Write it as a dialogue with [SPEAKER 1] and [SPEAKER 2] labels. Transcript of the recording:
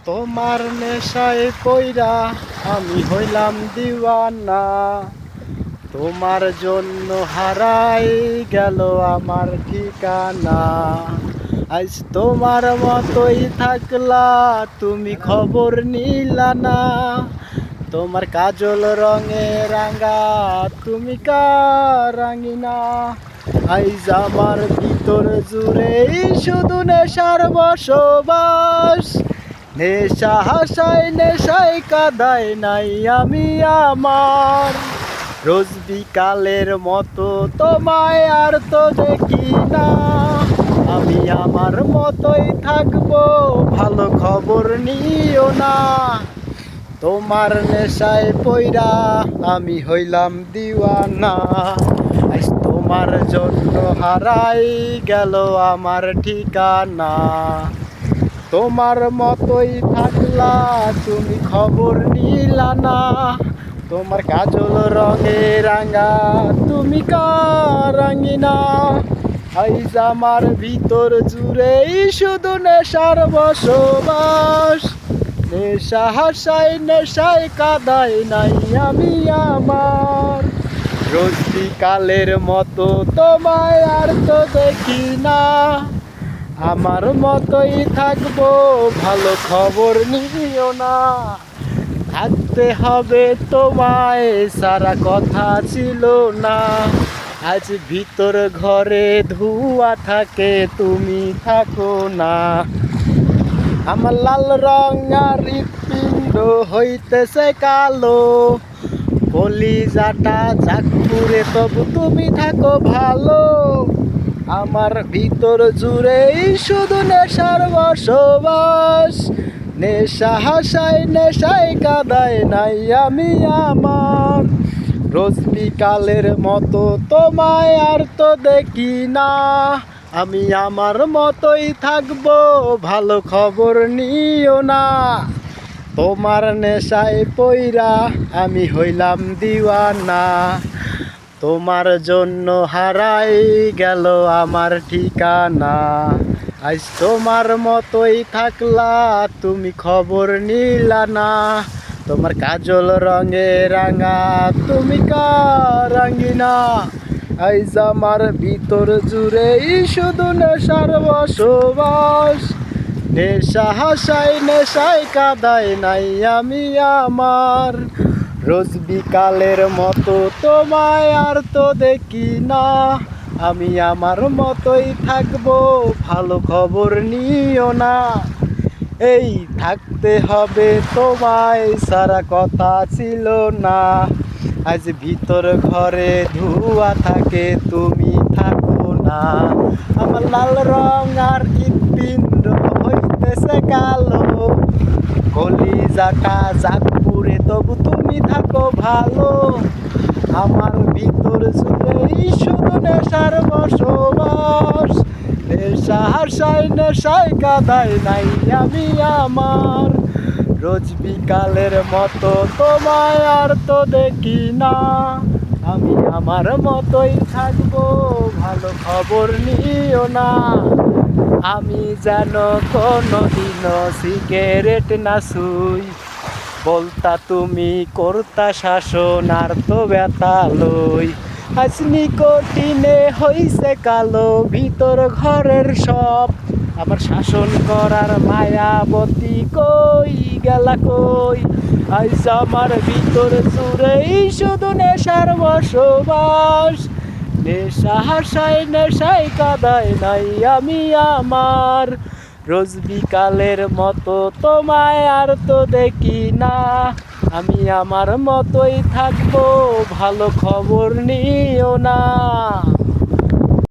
[SPEAKER 1] তোমার নেশায় পইরা আমি হইলাম দিওয়ানা। তোমার জন্য হারাই গেল আমার ঠিকানা। আজ তোমার মতোই থাকলা, তুমি খবর নিলা না। তোমার কাজল রঙে রাঙা, তুমি রাঙিনা। আইজ আমার ভিতর জুড়ে শুধু নেশার বসবাস। নেশা হাসায় নেশায় কাদায় নাই আমি আমার। রোজ বিকালের মতো তোমায় আর তো দেখি না। আমি আমার মতোই থাকবো, ভালো খবর নিও না। তোমার নেশায় পইরা আমি হইলাম দিওয়ানা। আজ তোমার জন্য হারাই গেল আমার ঠিকানা। তোমার মতোই থাকলা, তুমি খবর নিলা না। তোমার কাজল রঙে রাঙা, তুমি রাঙিনা। আইজ আমার ভিতর জুড়েই শুধু নেশার বসবাস। নেশা হাসায় নেশায় কাদায় নাই আমি আমার। রোজ বিকালের মতো তোমায় আর তো দেখি না। আমার মতোই থাকবো, ভালো খবর নিও না। থাকতে হবে তোমায়, সারা কথা ছিল না। আজ ভিতর ঘরে ধোঁয়া থাকে, তুমি থাকো না। আমার লাল রঙার হৃৎপিণ্ড হইতেছে কালো। কলিজাটা চাকপুরে তবু তুমি থাকো ভালো। আমার ভিতর জুড়েই শুধু নেশার বসবাস। নেশা হাসায় নেশায় কাদায় নাই আমি আমার। রোজ বিকালের মতো তোমায় আর তো দেখি না। আমি আমার মতোই থাকবো, ভালো খবর নিও না। তোমার নেশায় পইরা আমি হইলাম দিওয়ানা। তোমার জন্য হারাই গেল আমার ঠিকানা। আজ তোমার মতোই থাকলা, তুমি খবর নিলা না। তোমার কাজল রঙে রাঙা, তুমি রাঙিনা। আজ আমার ভিতর জুড়েই শুধু নেশার বসবাস। নেশা হাসায় নেশায় কাদায় নাই আমি আমার। রোজ বিকালের মতো তোমায় আর তো দেখি না। আমি আমার মতোই থাকবো, ভালো খবর নিও না। এই থাকতে হবে তোমায়, সারা কথা ছিল না। আজ ভিতর ঘরে ধোঁয়া থাকে, তুমি থাকো না। আমার লাল রং আর হৃৎপিণ্ড হইতেছে কালো। কলিজাটা জাগপুরে তবু তুমি থাকো ভালো। আমার ভিতর জুড়েই শুধু নেশার বসবাস। নেশা হাসায় নেশায় কাদায় নাই আমি আমার। রোজ বিকালের মতো তোমায় আর তো দেখি না। আমি আমার মতোই থাকবো, ভালো খবর নিও না। আমি যেন কোনোদিনও সিগারেট না ছুই। বলতা তুমি করতা শাসন আর তো ব্যথা লই। আজ নিকটিনে হইছে কালো, ভিতর ঘরের সব। আমার শাসন করার মায়াবতী কই গেলা কই। আজ আমার ভিতর জুড়েই শুধু নেশার বসবাস। নেশা হাসায় নেশায় কাদায় নাই আমি আমার। রোজ বিকালের মতো তোমায় আর তো দেখি না। আমি আমার মতোই থাকবো, ভালো খবর নিও না।